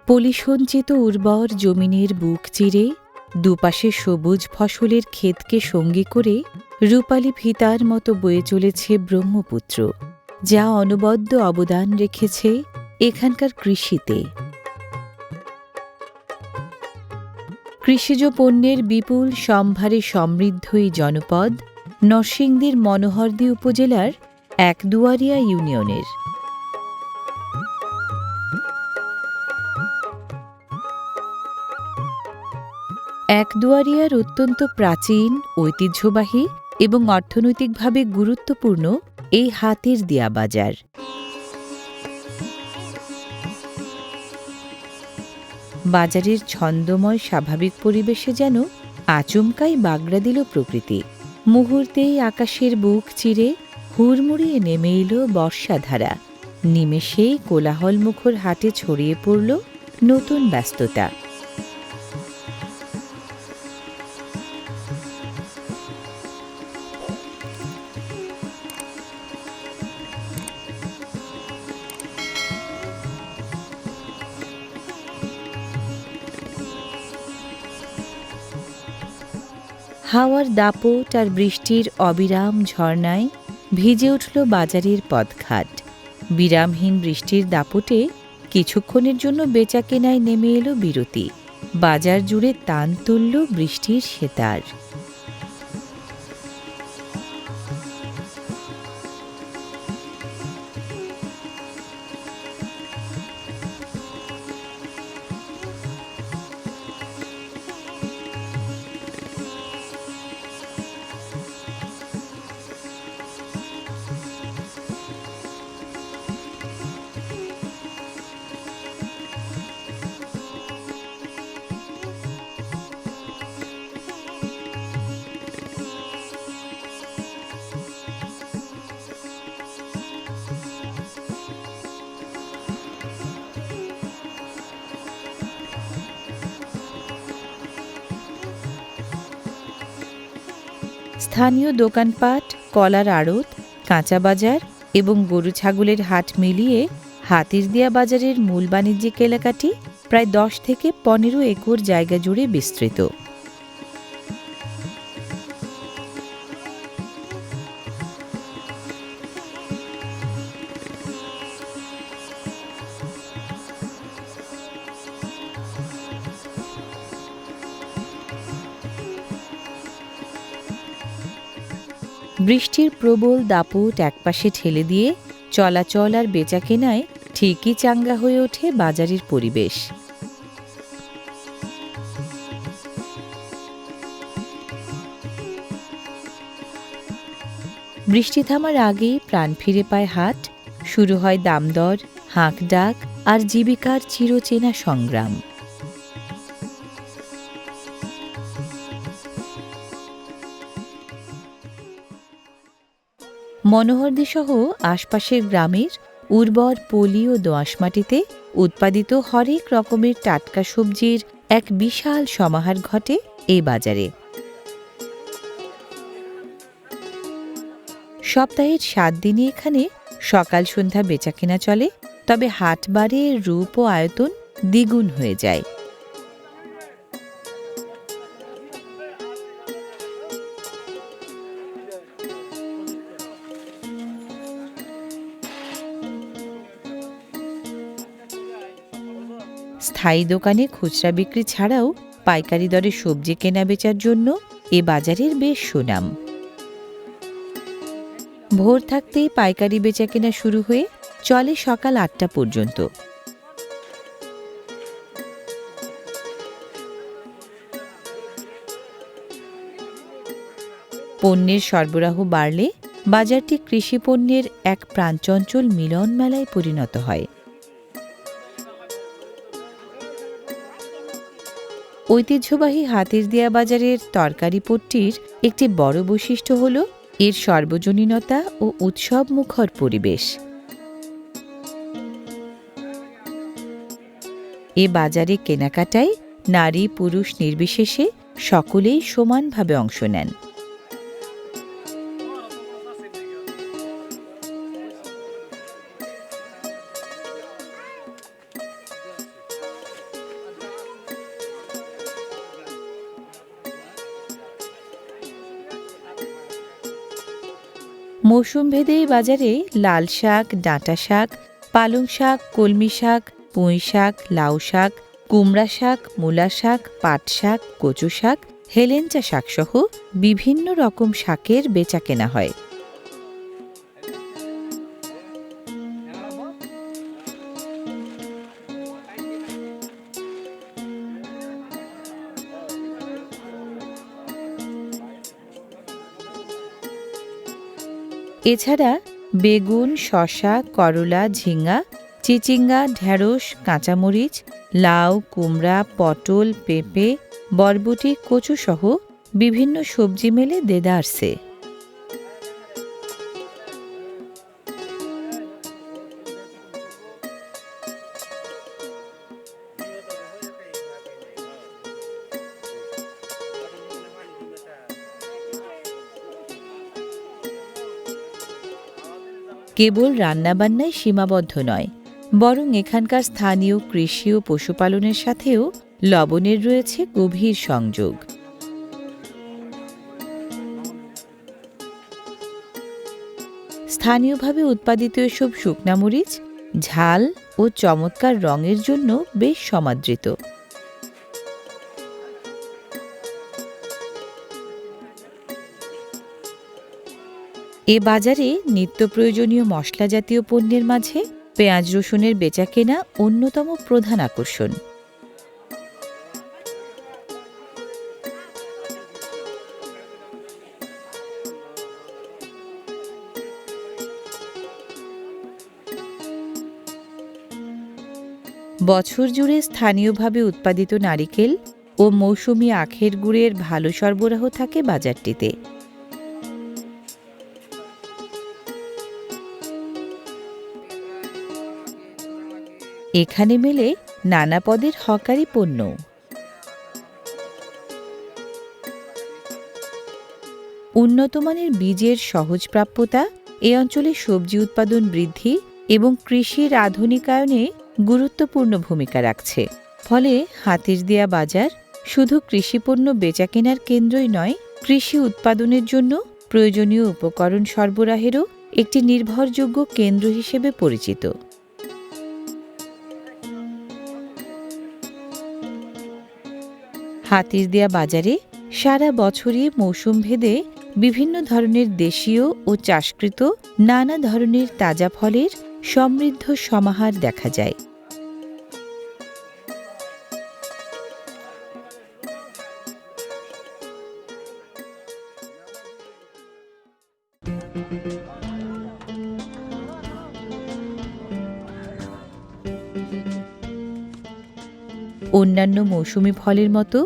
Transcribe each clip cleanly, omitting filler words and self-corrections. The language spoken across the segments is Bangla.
পলিসঞ্চিত উর্বর জমিনের বুক চিরে দুপাশে সবুজ ফসলের ক্ষেতকে সঙ্গী করে রূপালী ফিতার মতো বয়ে চলেছে ব্রহ্মপুত্র, যা অনবদ্য অবদান রেখেছে এখানকার কৃষিতে। কৃষিজ পণ্যের বিপুল সম্ভারে সমৃদ্ধ এই জনপদ নরসিংদীর মনোহরদী উপজেলার একদুয়ারিয়া ইউনিয়নের। একদুয়ারিয়ার অত্যন্ত প্রাচীন, ঐতিহ্যবাহী এবং অর্থনৈতিকভাবে গুরুত্বপূর্ণ এই হাতির দিয়া বাজার। বাজারের ছন্দময় স্বাভাবিক পরিবেশে যেন আচমকাই বাগড়া দিল প্রকৃতি। মুহূর্তেই আকাশের বুক চিরে হুড়মুড়িয়ে নেমে এলো বর্ষাধারা। নিমেষেই কোলাহলমুখর হাটে ছড়িয়ে পড়ল নতুন ব্যস্ততা। হাওয়ার দাপট আর বৃষ্টির অবিরাম ঝর্ণায় ভিজে উঠল বাজারের পথঘাট। বিরামহীন বৃষ্টির দাপটে কিছুক্ষণের জন্য বেচাকেনায় নেমে এলো বিরতি। বাজার জুড়ে তান তুলল বৃষ্টির সেতার। স্থানীয় দোকানপাট, কলার আড়ত, কাঁচা বাজার এবং গরু ছাগলের হাট মিলিয়ে হাতিরদিয়া বাজারের মূল বাণিজ্যিক এলাকাটি প্রায় 10 থেকে 15 একর জায়গা জুড়ে বিস্তৃত। বৃষ্টির প্রবল দাপট একপাশে ঠেলে দিয়ে চলাচল আর বেচাকেনায় ঠিকই চাঙ্গা হয়ে ওঠে বাজারের পরিবেশ। বৃষ্টি থামার আগেই প্রাণ ফিরে পায় হাট, শুরু হয় দামদর, হাঁক ডাক আর জীবিকার চিরচেনা সংগ্রাম। মনোহরদীসহ আশপাশের গ্রামের উর্বর পলি ও দোআঁশ মাটিতে উৎপাদিত হরেক রকমের টাটকা সবজির এক বিশাল সমাহার ঘটে এই বাজারে। সপ্তাহের 7 দিনই এখানে সকাল সন্ধ্যা বেচাকেনা চলে, তবে হাট বারে রূপ ও আয়তন দ্বিগুণ হয়ে যায়। স্থায়ী দোকানে খুচরা বিক্রি ছাড়াও পাইকারি দরে সবজি কেনা বেচার জন্য এ বাজারের বেশ সুনাম। ভোর থাকতেই পাইকারি বেচাকেনা শুরু হয়ে চলে সকাল 8টা পর্যন্ত। পণ্যের সরবরাহ বাড়লে বাজারটি কৃষি পণ্যের এক প্রাণচঞ্চল মিলন মেলায় পরিণত হয়। ঐতিহ্যবাহী হাতিরদিয়া বাজারের তরকারি পট্টির একটি বড় বৈশিষ্ট্য হল এর সর্বজনীনতা ও উৎসব মুখর পরিবেশ। এ বাজারে কেনাকাটায় নারী পুরুষ নির্বিশেষে সকলেই সমানভাবে অংশ নেন। মৌসুম ভেদে এই বাজারে লাল শাক, ডাঁটা শাক, পালং শাক, কলমি শাক, পুঁই শাক, লাউ শাক, কুমড়া শাক, মূলা শাক, পাট শাক, কচু শাক, হেলেঞ্চা শাকসহ বিভিন্ন রকম শাকের বেচাকেনা হয়। এছাড়া বেগুন, শসা, করলা, ঝিঙা, চিচিঙ্গা, ঢেঁড়স, কাঁচামরিচ, লাউ, কুমড়া, পটল, পেঁপে, বরবটি, কচু সহ বিভিন্ন সবজি মেলে দেদারসে। কেবল রান্নাবান্নায় সীমাবদ্ধ নয়, বরং এখানকার স্থানীয় কৃষি ও পশুপালনের সাথেও লবণের রয়েছে গভীর সংযোগ। স্থানীয়ভাবে উৎপাদিত এসব শুকনা মরিচ ঝাল ও চমৎকার রঙের জন্য বেশ সমাদৃত। এ বাজারে নিত্য প্রয়োজনীয় মশলা জাতীয় পণ্যের মাঝে পেঁয়াজ রসুনের বেচাকেনা অন্যতম প্রধান আকর্ষণ। বছর জুড়ে স্থানীয়ভাবে উৎপাদিত নারিকেল ও মৌসুমি আখের গুড়ের ভালো সরবরাহ থাকে বাজারটিতে। এখানে মেলে নানা পদের হকারি পণ্য। উন্নতমানের বীজের সহজপ্রাপ্যতা এ অঞ্চলে সবজি উৎপাদন বৃদ্ধি এবং কৃষির আধুনিকায়নে গুরুত্বপূর্ণ ভূমিকা রাখছে। ফলে হাতিরদিয়া বাজার শুধু কৃষিপণ্য বেচাকেনার কেন্দ্রই নয়, কৃষি উৎপাদনের জন্য প্রয়োজনীয় উপকরণ সরবরাহেরও একটি নির্ভরযোগ্য কেন্দ্র হিসেবে পরিচিত। হাতিরদিয়া বাজারে সারা বছরই মৌসুম ভেদে বিভিন্ন ধরনের দেশীয় ও চাষকৃত নানা ধরনের তাজা ফলের সমৃদ্ধ সমাহার দেখা যায়। অন্যান্য মৌসুমি ফলের মতো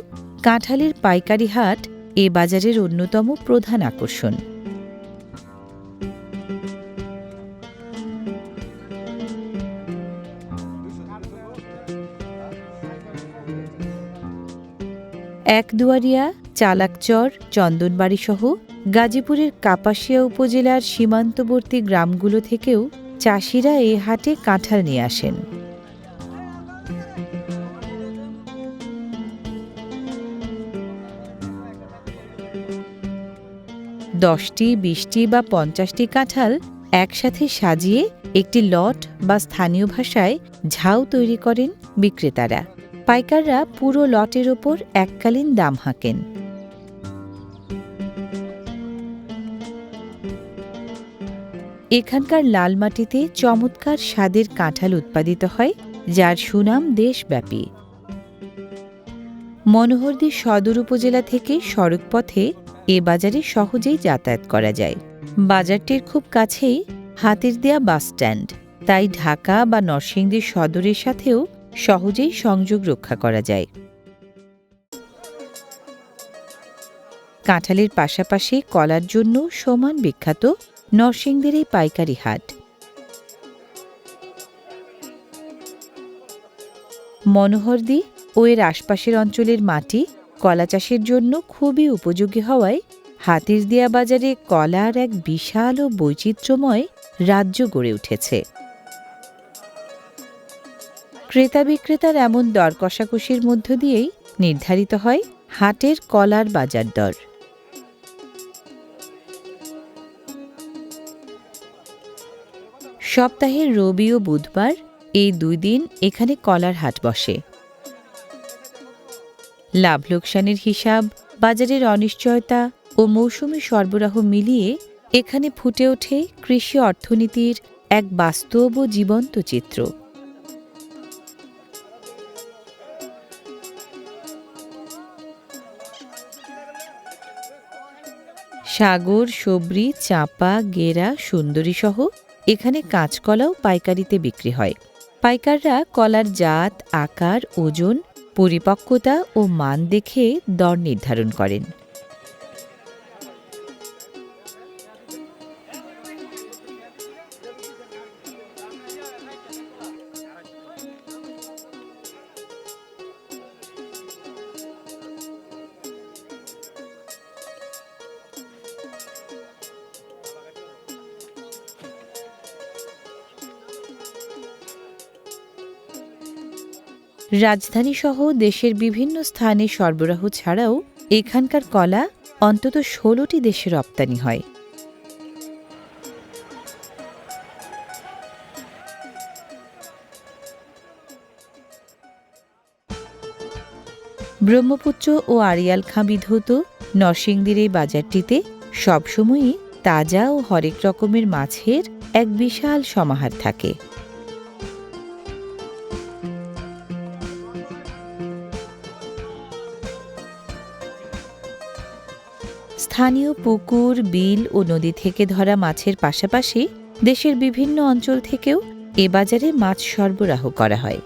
কাঁঠালের পাইকারি হাট এ বাজারের অন্যতম প্রধান আকর্ষণ। একদুয়ারিয়া, চালাকচর, চন্দনবাড়ি সহ গাজীপুরের কাপাসিয়া উপজেলার সীমান্তবর্তী গ্রামগুলো থেকেও চাষিরা এ হাটে কাঁঠাল নিয়ে আসেন। দশটি, 20টি বা 50টি কাঁঠাল একসাথে সাজিয়ে একটি লট বা স্থানীয় ভাষায় ঝাউ তৈরি করেন বিক্রেতারা। পাইকাররা পুরো লটের ওপর এককালীন দাম হাঁকেন। এখানকার লাল মাটিতে চমৎকার স্বাদের কাঁঠাল উৎপাদিত হয়, যার সুনাম দেশব্যাপী। মনোহরদী সদর উপজেলা থেকে সড়কপথে এ বাজারে সহজেই যাতায়াত করা যায়। বাজারটির খুব কাছেই হাতিরদিয়া বাসস্ট্যান্ড, তাই ঢাকা বা নরসিংদী সদরের সাথেও সহজেই সংযোগ রক্ষা করা যায়। কাঁঠালের পাশাপাশি কলার জন্য সমান বিখ্যাত নরসিংদীর এই পাইকারি হাট। মনোহরদী ও এর আশপাশের অঞ্চলের মাটি কলা চাষের জন্য খুবই উপযোগী হওয়ায় হাতিরদিয়া বাজারে কলার এক বিশাল ও বৈচিত্র্যময় রাজ্য গড়ে উঠেছে। ক্রেতা বিক্রেতার এমন দর কষাকষির মধ্য দিয়েই নির্ধারিত হয় হাটের কলার বাজার দর। সপ্তাহের রবি ও বুধবার এই 2 দিন এখানে কলার হাট বসে। লাভ লোকসানের হিসাব, বাজারের অনিশ্চয়তা ও মৌসুমি সরবরাহ মিলিয়ে এখানে ফুটে ওঠে কৃষি অর্থনীতির এক বাস্তব ও জীবন্ত চিত্র। সাগর, সবরি, চাঁপা, গেরা, সুন্দরী সহ এখানে কাঁচকলাও পাইকারিতে বিক্রি হয়। পাইকাররা কলার জাত, আকার, ওজন, পরিপক্কতা ও মান দেখে দর নির্ধারণ করেন। রাজধানী সহ দেশের বিভিন্ন স্থানে সরবরাহ ছাড়াও এখানকার কলা অন্তত 16টি দেশে রপ্তানি হয়। ব্রহ্মপুত্র ও আড়িয়াল খাঁ বিধৌত নরসিংদীর এই বাজারটিতে সবসময়ই তাজা ও হরেক রকমের মাছের এক বিশাল সমাহার থাকে। স্থানীয় পুকুর, বিল ও নদী থেকে ধরা মাছের পাশাপাশি দেশের বিভিন্ন অঞ্চল থেকেও এ বাজারে মাছ সরবরাহ করা হয়।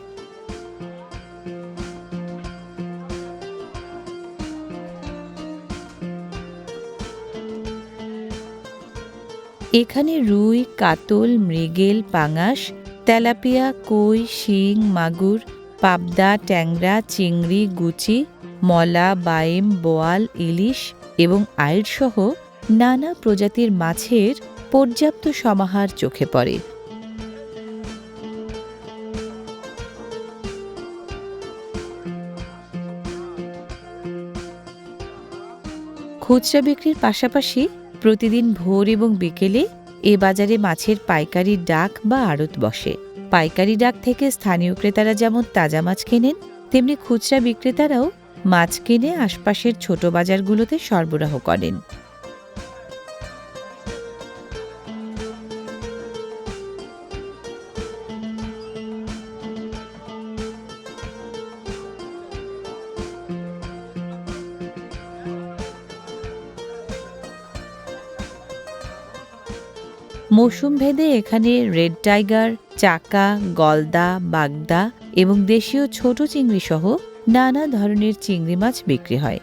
এখানে রুই, কাতল, মৃগেল, পাঙাশ, তেলাপিয়া, কই, শিং, মাগুর, পাবদা, ট্যাংরা, চিংড়ি, গুচি, মলা, বাইম, বোয়াল, ইলিশ এবং আইড় সহ নানা প্রজাতির মাছের পর্যাপ্ত সমাহার চোখে পড়ে। খুচরা বিক্রির পাশাপাশি প্রতিদিন ভোর এবং বিকেলে এ বাজারে মাছের পাইকারি ডাক বা আড়ত বসে। পাইকারি ডাক থেকে স্থানীয় ক্রেতারা যেমন তাজা মাছ কেনেন, তেমনি খুচরা বিক্রেতারাও মাছ কিনে আশপাশের ছোট বাজারগুলোতে সরবরাহ করেন। মৌসুম ভেদে এখানে রেড টাইগার, চাকা, গলদা, বাগদা এবং দেশীয় ছোট চিংড়ি সহ নানা ধরনের চিংড়ি মাছ বিক্রি হয়।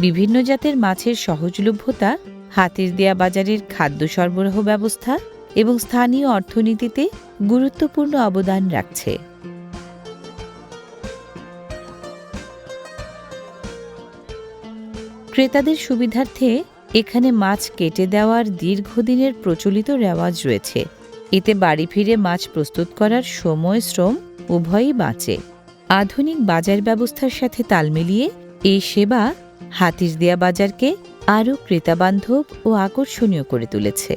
বিভিন্ন জাতের মাছের সহজলভ্যতা হাতির দেয়া বাজারের খাদ্য সরবরাহ ব্যবস্থা এবং স্থানীয় অর্থনীতিতে গুরুত্বপূর্ণ অবদান রাখছে। ক্রেতাদের সুবিধার্থে এখানে মাছ কেটে দেওয়ার দীর্ঘদিনের প্রচলিত রেওয়াজ রয়েছে। এতে বাড়ি ফিরে মাছ প্রস্তুত করার সময়, শ্রম উভয়ই বাঁচে। আধুনিক বাজার ব্যবস্থার সাথে তাল মিলিয়ে এই সেবা হাতির দেয়া বাজারকে আরও ক্রেতাবান্ধব ও আকর্ষণীয় করে তুলেছে।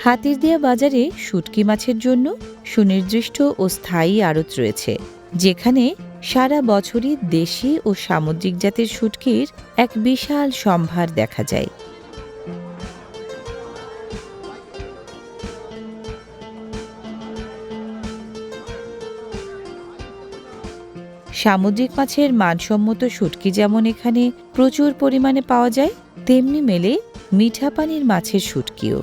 হাতির দেয়া বাজারে শুটকি মাছের জন্য সুনির্দিষ্ট ও স্থায়ী আড়ত রয়েছে, যেখানে সারা বছরই দেশি ও সামুদ্রিক জাতের শুটকির এক বিশাল সম্ভার দেখা যায়। সামুদ্রিক মাছের মানসম্মত শুটকি যেমন এখানে প্রচুর পরিমাণে পাওয়া যায়, তেমনি মেলে মিঠা পানির মাছের শুটকিও।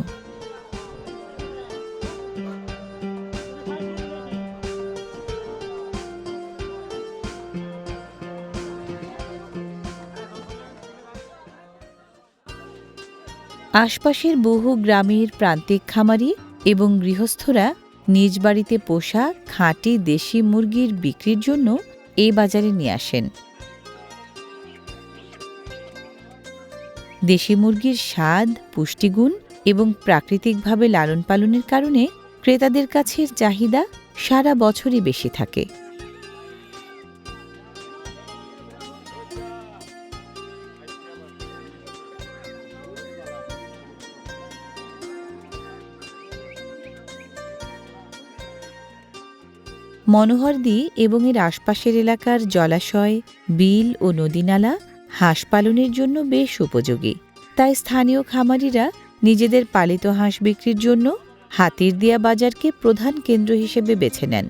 আশপাশের বহু গ্রামের প্রান্তিক খামারি এবং গৃহস্থরা নিজ বাড়িতে পোষা খাঁটি দেশি মুরগির বিক্রির জন্য এই বাজারে নিয়ে আসেন। দেশি মুরগির স্বাদ, পুষ্টিগুণ এবং প্রাকৃতিকভাবে লালন পালনের কারণে ক্রেতাদের কাছে চাহিদা সারা বছরই বেশি থাকে। মনোহরদী এবং এর আশপাশের এলাকার জলাশয়, বিল ও নদীনালা হাঁস পালনের জন্য বেশ উপযোগী। তাই স্থানীয় খামারিরা নিজেদের পালিত হাঁস বিক্রির জন্য হাতিরদিয়া বাজারকে প্রধান কেন্দ্র হিসেবে বেছে নেন।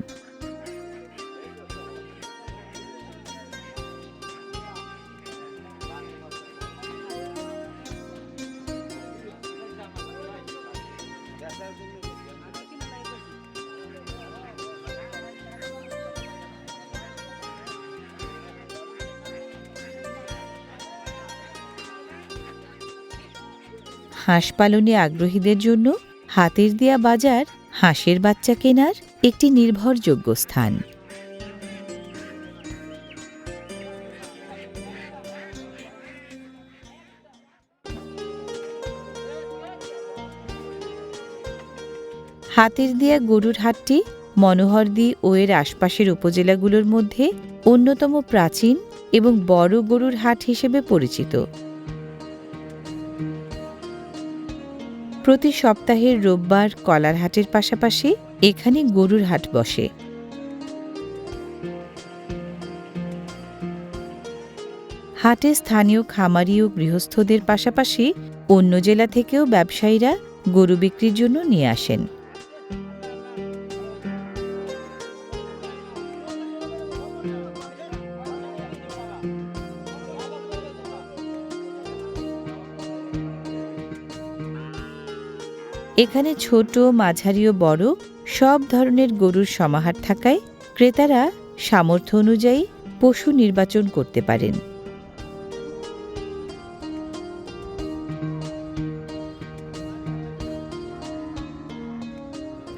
হাঁস পালনে আগ্রহীদের জন্য হাতিরদিয়া বাজার হাঁসের বাচ্চা কেনার একটি নির্ভরযোগ্য স্থান। হাতিরদিয়া গরুর হাটটি মনোহরদী ও এর আশপাশের উপজেলাগুলোর মধ্যে অন্যতম প্রাচীন এবং বড় গরুর হাট হিসেবে পরিচিত। প্রতি সপ্তাহের রোববার কলার হাটের পাশাপাশি এখানে গরুর হাট বসে। হাটে স্থানীয় খামারি ও গৃহস্থদের পাশাপাশি অন্য জেলা থেকেও ব্যবসায়ীরা গরু বিক্রির জন্য নিয়ে আসেন। এখানে ছোট, মাঝারি ও বড় সব ধরনের গরুর সমাহার থাকায় ক্রেতারা সামর্থ্য অনুযায়ী পশু নির্বাচন করতে পারেন।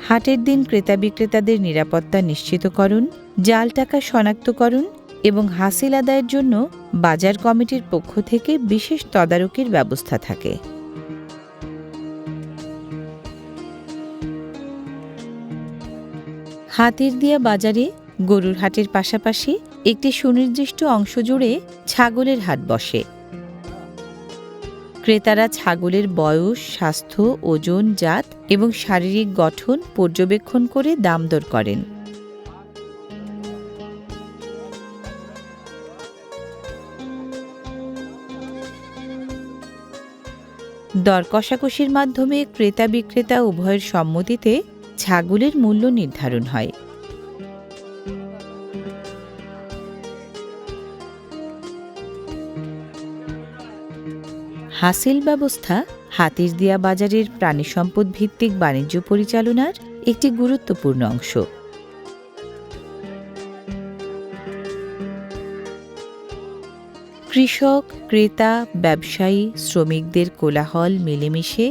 হাটের দিন ক্রেতা বিক্রেতাদের নিরাপত্তা নিশ্চিতকরণ, জাল টাকা শনাক্তকরণ এবং হাসিল আদায়ের জন্য বাজার কমিটির পক্ষ থেকে বিশেষ তদারকির ব্যবস্থা থাকে। হাতিরদিয়া বাজারে গরুর হাটের পাশাপাশি একটি সুনির্দিষ্ট অংশ জুড়ে ছাগলের হাট বসে। ক্রেতারা ছাগলের বয়স, স্বাস্থ্য, ওজন, জাত এবং শারীরিক গঠন পর্যবেক্ষণ করে দাম দর করেন। দর কষাকষির মাধ্যমে ক্রেতা বিক্রেতা উভয়ের সম্মতিতে ছাগলের মূল্য নির্ধারণ হয়। হাসিল ব্যবস্থা হাতিরদিয়া বাজারের প্রাণিসম্পদ ভিত্তিক বাণিজ্য পরিচালনার একটি গুরুত্বপূর্ণ অংশ। কৃষক, ক্রেতা, ব্যবসায়ী, শ্রমিকদের কোলাহল মিলেমিশে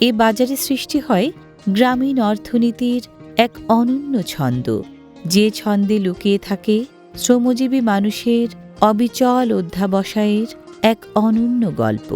এ বাজারে সৃষ্টি হয় গ্রামীণ অর্থনীতির এক অনন্য ছন্দ, যে ছন্দে লুকিয়ে থাকে শ্রমজীবী মানুষের অবিচল অধ্যাবসায়ের এক অনন্য গল্প।